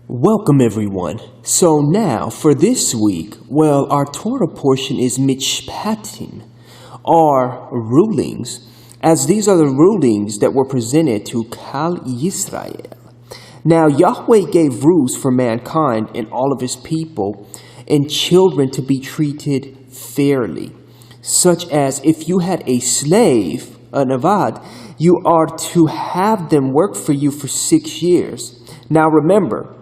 Welcome everyone. So now for this week, our Torah portion is Mishpatim, or rulings, as these are the rulings that were presented to Kal Yisrael. Now Yahweh gave rules for mankind and all of his people and children to be treated fairly, such as if you had a slave, an avad, you are to have them work for you for 6 years. Now remember,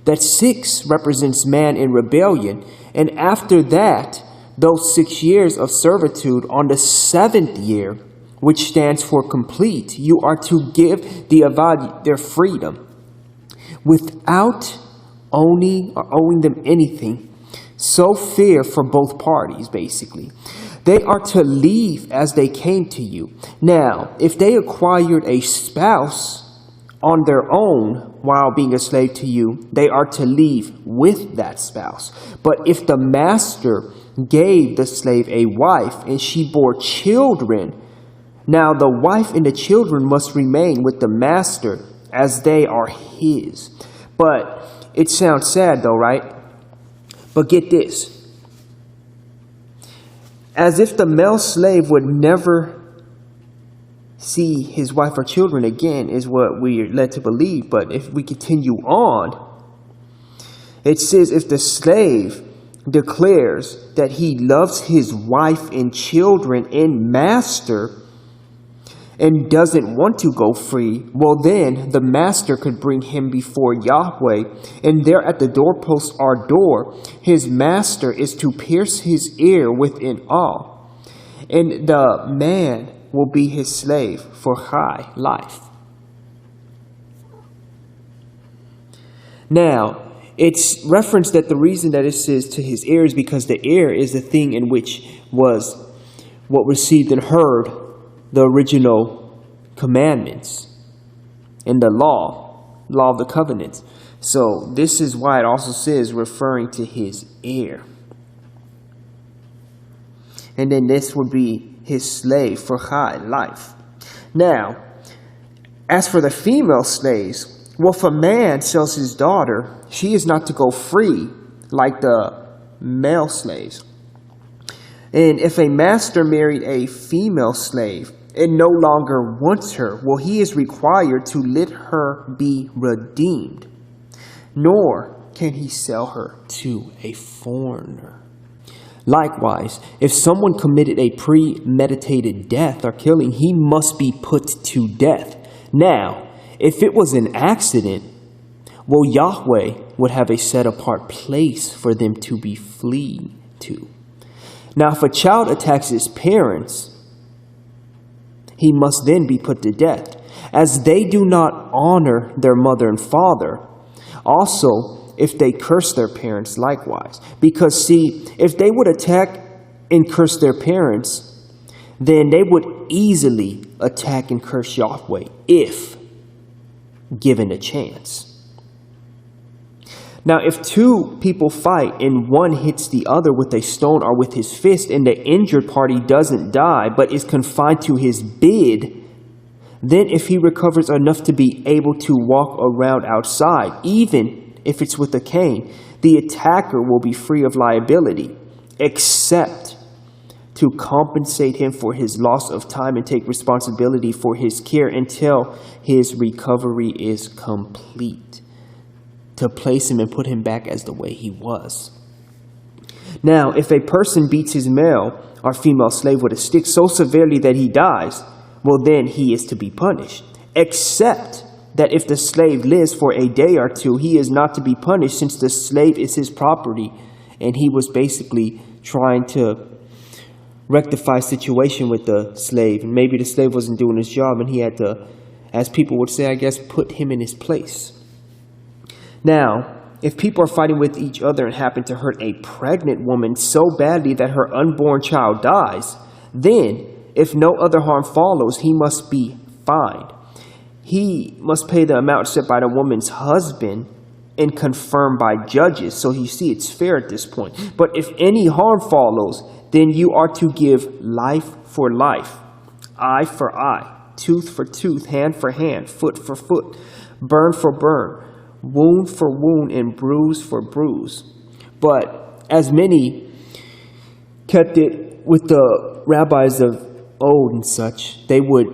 that 6 represents man in rebellion, and after that, those 6 years of servitude, on the 7th year, which stands for complete, you are to give the avad their freedom without owning them anything. So fair for both parties, basically. They are to leave as they came to you. Now, if they acquired a spouse on their own while being a slave to you, they are to leave with that spouse. But if the master gave the slave a wife and she bore children, now the wife and the children must remain with the master as they are his. But it sounds sad though, right? But get this. As if the male slave would never see his wife or children again is what we are led to believe. But if we continue on, it says if the slave declares that he loves his wife and children and master and doesn't want to go free, well then the master could bring him before Yahweh, and there at the doorpost or door his master is to pierce his ear with an awl, and the man will be his slave for high life. Now, it's referenced that the reason that it says to his ear is because the ear is the thing in which was what received and heard the original commandments and the law of the covenants. So this is why it also says referring to his ear. And then this would be his slave for high life. Now, as for the female slaves, well, if a man sells his daughter, she is not to go free like the male slaves. And if a master married a female slave and no longer wants her, well, he is required to let her be redeemed, nor can he sell her to a foreigner. Likewise, if someone committed a premeditated death or killing, he must be put to death. Now, if it was an accident, well, Yahweh would have a set-apart place for them to be fleeing to. Now, if a child attacks his parents, he must then be put to death, as they do not honor their mother and father. Also, if they curse their parents likewise. Because see, if they would attack and curse their parents, then they would easily attack and curse Yahweh if given a chance. Now, if 2 people fight and one hits the other with a stone or with his fist, and the injured party doesn't die but is confined to his bed, then if he recovers enough to be able to walk around outside, even if it's with a cane, the attacker will be free of liability, except to compensate him for his loss of time and take responsibility for his care until his recovery is complete, to place him and put him back as the way he was. Now, if a person beats his male or female slave with a stick so severely that he dies, well, then he is to be punished, except that if the slave lives for a day or 2, he is not to be punished, since the slave is his property, and he was basically trying to rectify a situation with the slave. And maybe the slave wasn't doing his job, and he had to, as people would say, I guess, put him in his place. Now, if people are fighting with each other and happen to hurt a pregnant woman so badly that her unborn child dies, then, if no other harm follows, he must be fined. He must pay the amount set by the woman's husband and confirmed by judges. So you see, it's fair at this point. But if any harm follows, then you are to give life for life, eye for eye, tooth for tooth, hand for hand, foot for foot, burn for burn. wound for wound and bruise for bruise. But as many kept it with the rabbis of old and such, they would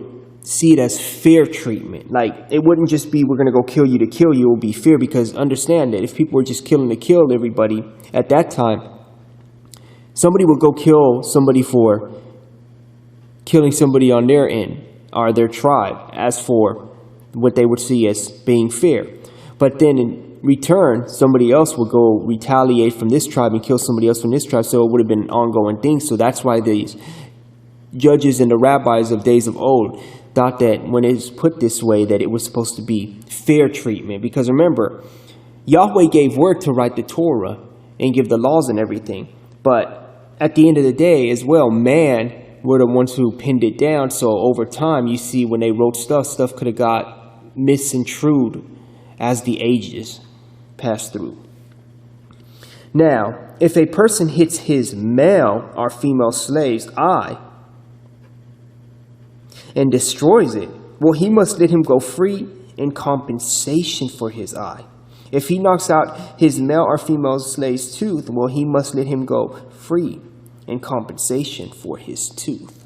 see it as fair treatment. Like, it wouldn't just be, we're going to go kill you to kill you. It would be fair, because understand that if people were just killing to kill everybody at that time, somebody would go kill somebody for killing somebody on their end or their tribe, as for what they would see as being fair. But then in return, somebody else would go retaliate from this tribe and kill somebody else from this tribe, so it would have been an ongoing thing. So that's why these judges and the rabbis of days of old thought that when it's put this way, that it was supposed to be fair treatment. Because remember, Yahweh gave word to write the Torah and give the laws and everything. But at the end of the day as well, man were the ones who pinned it down. So over time, you see when they wrote stuff could have got misconstrued as the ages passed through. Now, if a person hits his male or female slave's eye and destroys it, well, he must let him go free in compensation for his eye. If he knocks out his male or female slave's tooth, well, he must let him go free in compensation for his tooth.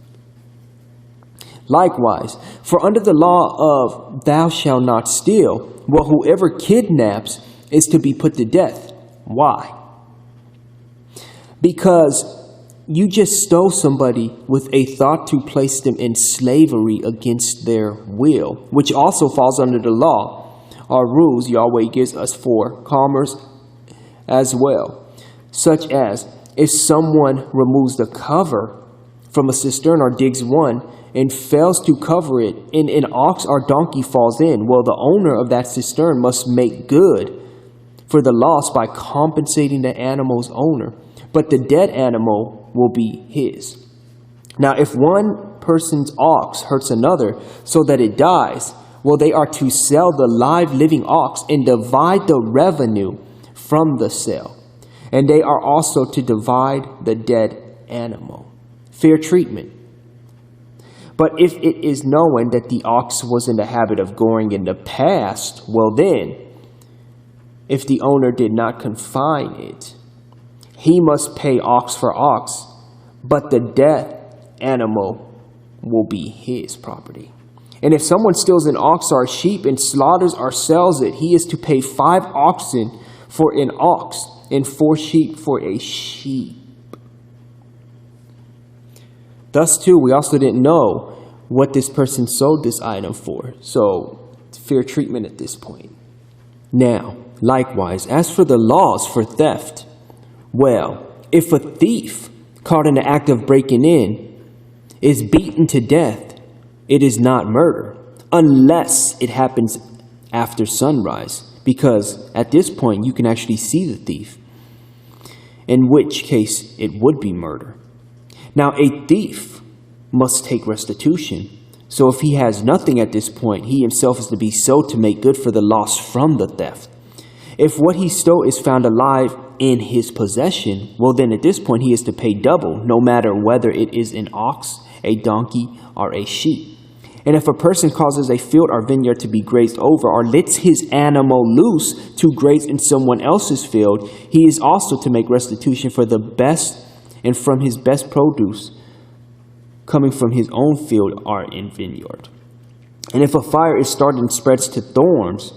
Likewise, for under the law of thou shalt not steal, well, whoever kidnaps is to be put to death. Why? Because you just stole somebody with a thought to place them in slavery against their will, which also falls under the law or rules Yahweh gives us for commerce as well, such as if someone removes the cover from a cistern or digs one and fails to cover it, and an ox or donkey falls in, well, the owner of that cistern must make good for the loss by compensating the animal's owner, but the dead animal will be his. Now, if one person's ox hurts another so that it dies, well, they are to sell the live living ox and divide the revenue from the sale. And they are also to divide the dead animal. Fair treatment. But if it is known that the ox was in the habit of goring in the past, well then, if the owner did not confine it, he must pay ox for ox, but the dead animal will be his property. And if someone steals an ox or a sheep and slaughters or sells it, he is to pay 5 oxen for an ox and 4 sheep for a sheep. Thus, too, we also didn't know what this person sold this item for. So, fair treatment at this point. Now, likewise, as for the laws for theft, well, if a thief caught in the act of breaking in is beaten to death, it is not murder, unless it happens after sunrise, because at this point you can actually see the thief, in which case it would be murder. Now, a thief must take restitution, so if he has nothing at this point, he himself is to be sold to make good for the loss from the theft. If what he stole is found alive in his possession, well then at this point he is to pay double, no matter whether it is an ox, a donkey, or a sheep. And if a person causes a field or vineyard to be grazed over, or lets his animal loose to graze in someone else's field, he is also to make restitution for the best and from his best produce coming from his own field or in vineyard. And if a fire is started and spreads to thorns,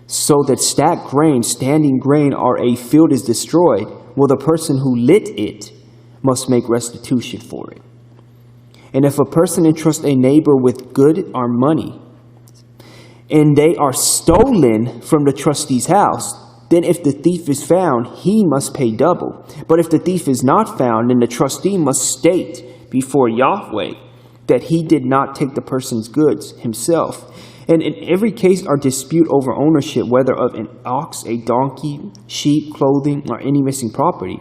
so that stacked grain, standing grain, or a field is destroyed, well, the person who lit it must make restitution for it. And if a person entrusts a neighbor with good or money, and they are stolen from the trustee's house, then if the thief is found, he must pay double. But if the thief is not found, then the trustee must state before Yahweh that he did not take the person's goods himself. And in every case or dispute over ownership, whether of an ox, a donkey, sheep, clothing, or any missing property,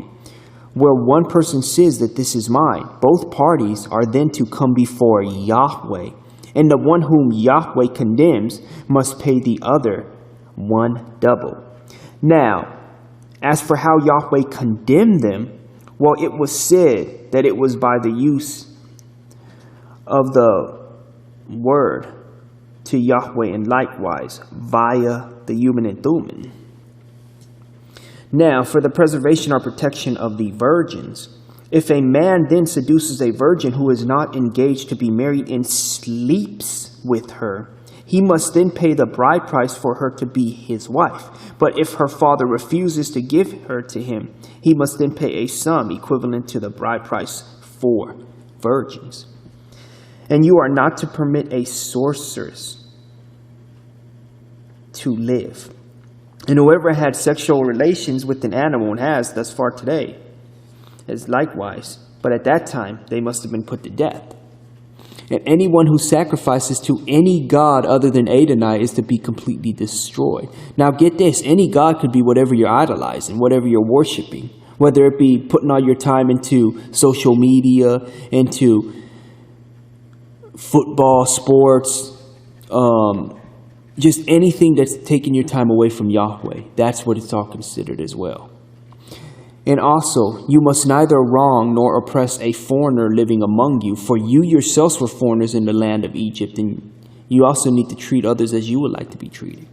where one person says that this is mine, both parties are then to come before Yahweh. And the one whom Yahweh condemns must pay the other 1 double. Now, as for how Yahweh condemned them, well, it was said that it was by the use of the word to Yahweh and likewise via the human and Thummim. Now, for the preservation or protection of the virgins, if a man then seduces a virgin who is not engaged to be married and sleeps with her, he must then pay the bride price for her to be his wife. But if her father refuses to give her to him, he must then pay a sum equivalent to the bride price for virgins. And you are not to permit a sorceress to live. And whoever had sexual relations with an animal and has thus far today is likewise. But at that time, they must have been put to death. And anyone who sacrifices to any god other than Adonai is to be completely destroyed. Now get this, any god could be whatever you're idolizing, whatever you're worshiping. Whether it be putting all your time into social media, into football, sports, just anything that's taking your time away from Yahweh. That's what it's all considered as well. And also, you must neither wrong nor oppress a foreigner living among you, for you yourselves were foreigners in the land of Egypt, and you also need to treat others as you would like to be treated.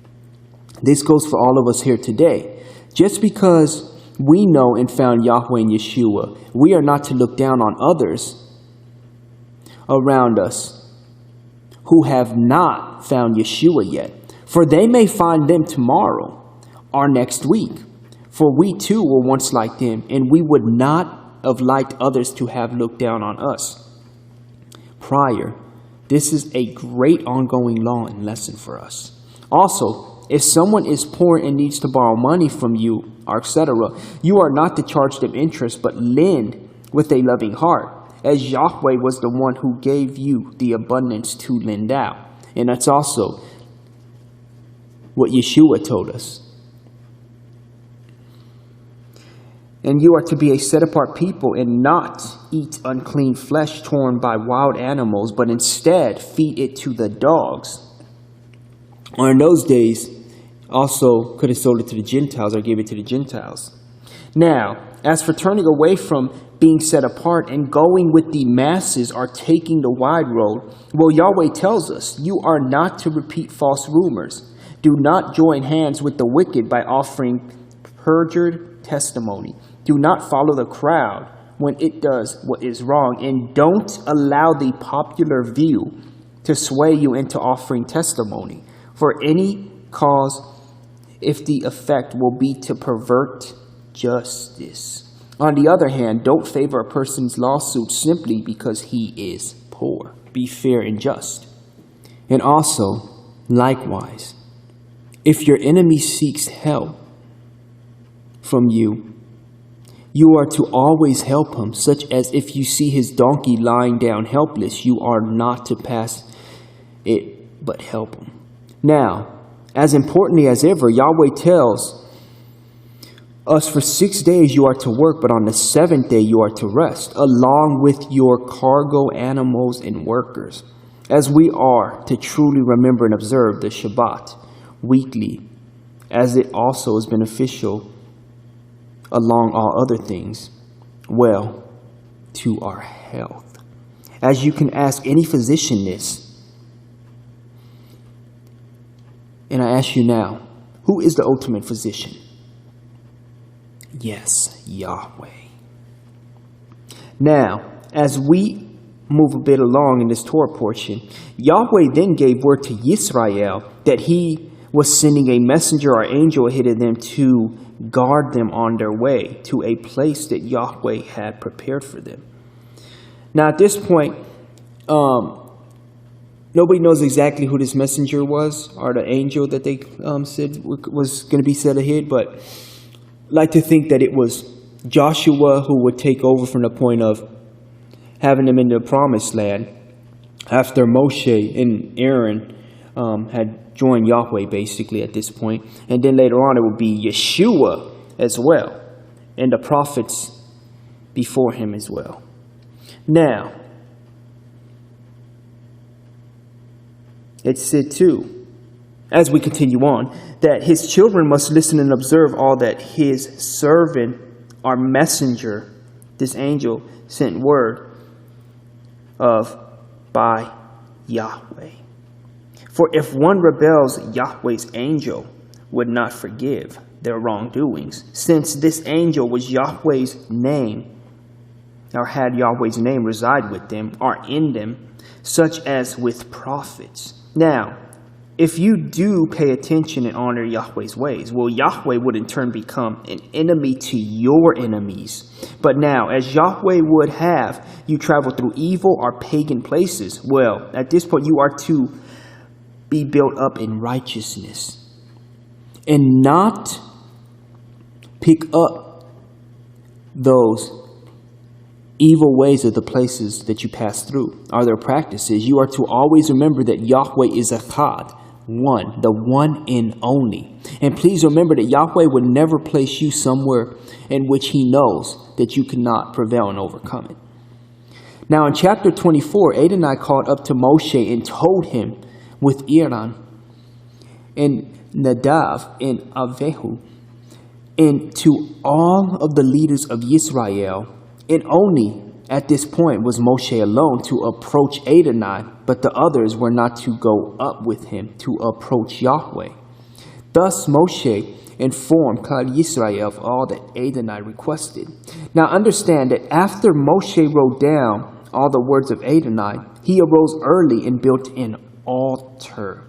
This goes for all of us here today. Just because we know and found Yahweh and Yeshua, we are not to look down on others around us who have not found Yeshua yet, for they may find them tomorrow or next week. For we too were once like them, and we would not have liked others to have looked down on us prior. This is a great ongoing law and lesson for us. Also, if someone is poor and needs to borrow money from you, etc., you are not to charge them interest, but lend with a loving heart, as Yahweh was the one who gave you the abundance to lend out. And that's also what Yeshua told us. And you are to be a set-apart people and not eat unclean flesh torn by wild animals, but instead feed it to the dogs. Or in those days, also could have sold it to the Gentiles or gave it to the Gentiles. Now, as for turning away from being set apart and going with the masses or taking the wide road, well, Yahweh tells us, you are not to repeat false rumors. Do not join hands with the wicked by offering perjured testimony. Do not follow the crowd when it does what is wrong, and don't allow the popular view to sway you into offering testimony for any cause if the effect will be to pervert justice. On the other hand, don't favor a person's lawsuit simply because he is poor. Be fair and just. And also, likewise, if your enemy seeks help from you, you are to always help him, such as if you see his donkey lying down helpless, you are not to pass it, but help him. Now, as importantly as ever, Yahweh tells us for 6 days you are to work, but on the seventh day you are to rest, along with your cargo animals and workers, as we are to truly remember and observe the Shabbat weekly, as it also is beneficial along all other things, well, to our health. As you can ask any physician this, and I ask you now, who is the ultimate physician? Yes, Yahweh. Now, as we move a bit along in this Torah portion, Yahweh then gave word to Yisrael that he was sending a messenger or angel ahead of them to guard them on their way to a place that Yahweh had prepared for them. Now, at this point, nobody knows exactly who this messenger was or the angel that they said was going to be set ahead, but I like to think that it was Joshua who would take over from the point of having them in the promised land after Moshe and Aaron had joined Yahweh basically at this point. And then later on it would be Yeshua as well, and the prophets before him as well. Now, it said too, as we continue on, that his children must listen and observe all that his servant or messenger, this angel, sent word of by Yahweh. For if one rebels, Yahweh's angel would not forgive their wrongdoings, since this angel was Yahweh's name, or had Yahweh's name reside with them, or in them, such as with prophets. Now, if you do pay attention and honor Yahweh's ways, well, Yahweh would in turn become an enemy to your enemies. But now, as Yahweh would have you travel through evil or pagan places, well, at this point you are to be built up in righteousness and not pick up those evil ways of the places that you pass through, are their practices. You are to always remember that Yahweh is Echad, one, the one and only. And please remember that Yahweh would never place you somewhere in which he knows that you cannot prevail and overcome it. Now in chapter 24, Adonai called up to Moshe and told him with Aaron and Nadav and Avihu and to all of the leaders of Israel. And only at this point was Moshe alone to approach Adonai, but the others were not to go up with him to approach Yahweh. Thus Moshe informed Klal Yisrael of all that Adonai requested. Now understand that after Moshe wrote down all the words of Adonai, he arose early and built an altar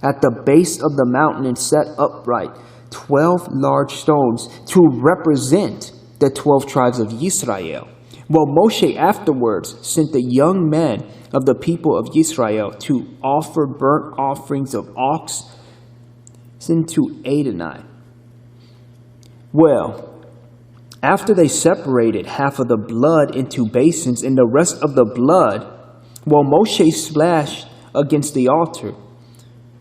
at the base of the mountain and set upright 12 large stones to represent the 12 tribes of Israel. Well, Moshe afterwards sent the young men of the people of Israel to offer burnt offerings of ox to Adonai. Well, after they separated half of the blood into basins and the rest of the blood, well, Moshe splashed against the altar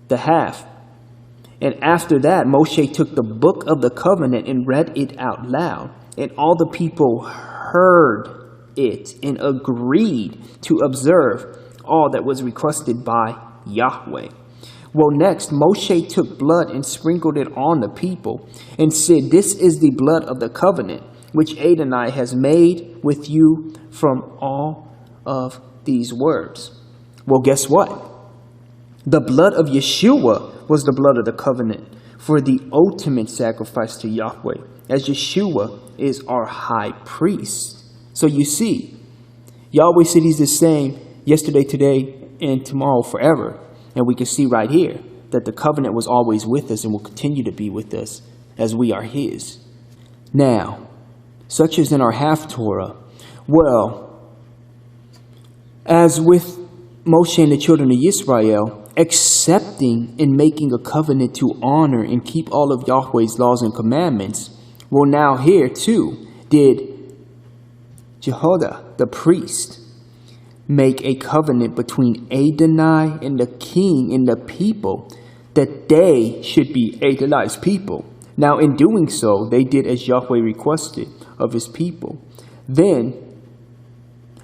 the half. And after that, Moshe took the book of the covenant and read it out loud. And all the people heard it and agreed to observe all that was requested by Yahweh. Well, next, Moshe took blood and sprinkled it on the people and said, "This is the blood of the covenant, which Adonai has made with you from all of these words." Well, guess what? The blood of Yeshua was the blood of the covenant for the ultimate sacrifice to Yahweh, as Yeshua is our high priest. So you see, Yahweh said he's the same yesterday, today, and tomorrow forever. And we can see right here that the covenant was always with us and will continue to be with us as we are his. Now, such as in our half-Torah, well, as with Moshe and the children of Israel, accepting and making a covenant to honor and keep all of Yahweh's laws and commandments, well, now here too did Jehoiada, the priest, make a covenant between Adonai and the king and the people that they should be Adonai's people. Now in doing so, they did as Yahweh requested of his people. Then,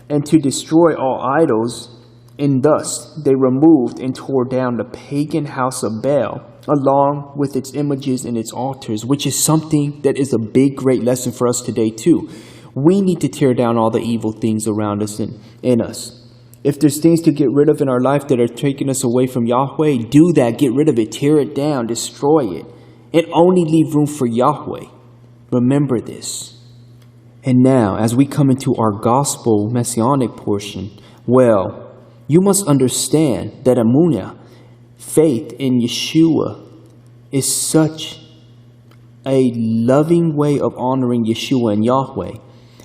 and to destroy all idols, and thus they removed and tore down the pagan house of Baal, along with its images and its altars, which is something that is a big, great lesson for us today too. We need to tear down all the evil things around us and in us. If there's things to get rid of in our life that are taking us away from Yahweh, do that. Get rid of it. Tear it down. Destroy it. And only leave room for Yahweh. Remember this. And now, as we come into our gospel messianic portion, well, you must understand that Amunah, faith in Yeshua, is such a loving way of honoring Yeshua and Yahweh.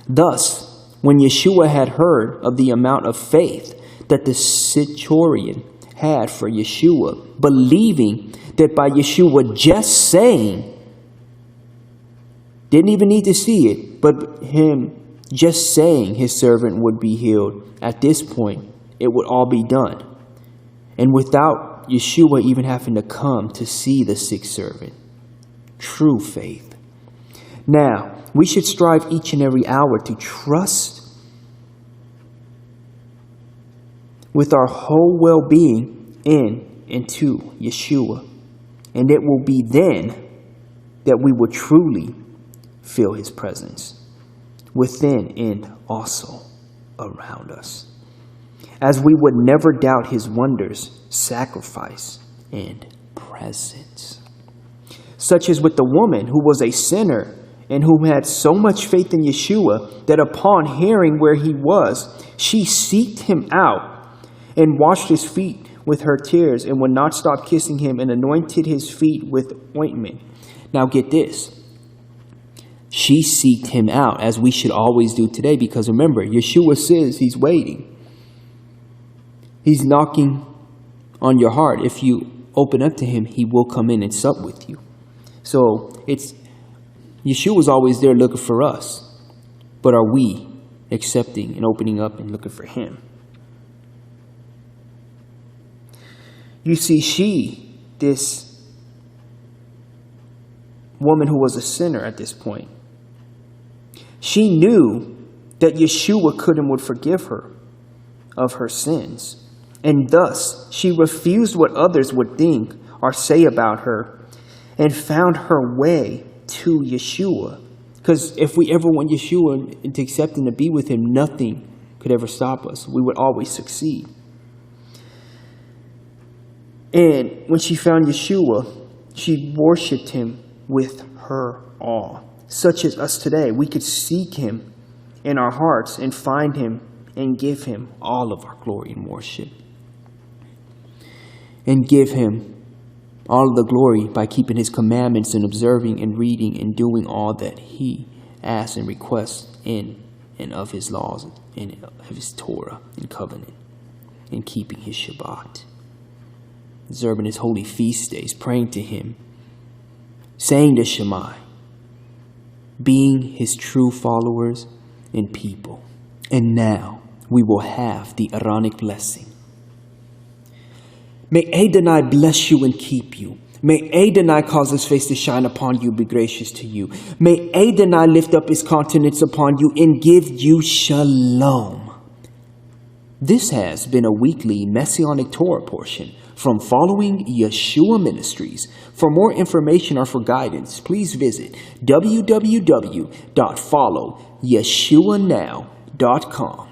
Thus, when Yeshua had heard of the amount of faith that the centurion had for Yeshua, believing that by Yeshua just saying, didn't even need to see it, but him just saying his servant would be healed, at this point, it would all be done. And without Yeshua even having to come to see the sick servant. True faith. Now, we should strive each and every hour to trust with our whole well-being in and to Yeshua. And it will be then that we will truly feel his presence within and also around us. as we would never doubt his wonders, sacrifice, and presence. Such as with the woman who was a sinner and who had so much faith in Yeshua that upon hearing where he was, she seeked him out and washed his feet with her tears and would not stop kissing him and anointed his feet with ointment. Now get this. She seeked him out, as we should always do today, because remember, Yeshua says he's waiting. He's knocking on your heart. If you open up to him, he will come in and sup with you. So Yeshua's always there looking for us. But are we accepting and opening up and looking for him? You see, this woman who was a sinner at this point, she knew that Yeshua could and would forgive her of her sins. And thus, she refused what others would think or say about her and found her way to Yeshua. Because if we ever want Yeshua to accept and to be with him, nothing could ever stop us. We would always succeed. And when she found Yeshua, she worshipped him with her all. Such as us today, we could seek him in our hearts and find him and give him all of our glory and worship. And give him all of the glory by keeping his commandments and observing and reading and doing all that he asks and requests in and of his laws and of his Torah and covenant, and keeping his Shabbat, observing his holy feast days, praying to him, saying the Shema, being his true followers and people. And now we will have the Aaronic blessing. May Adonai bless you and keep you. May Adonai cause his face to shine upon you, be gracious to you. May Adonai lift up his countenance upon you and give you shalom. This has been a weekly Messianic Torah portion from Following Yeshua Ministries. For more information or for guidance, please visit www.followyeshuanow.com.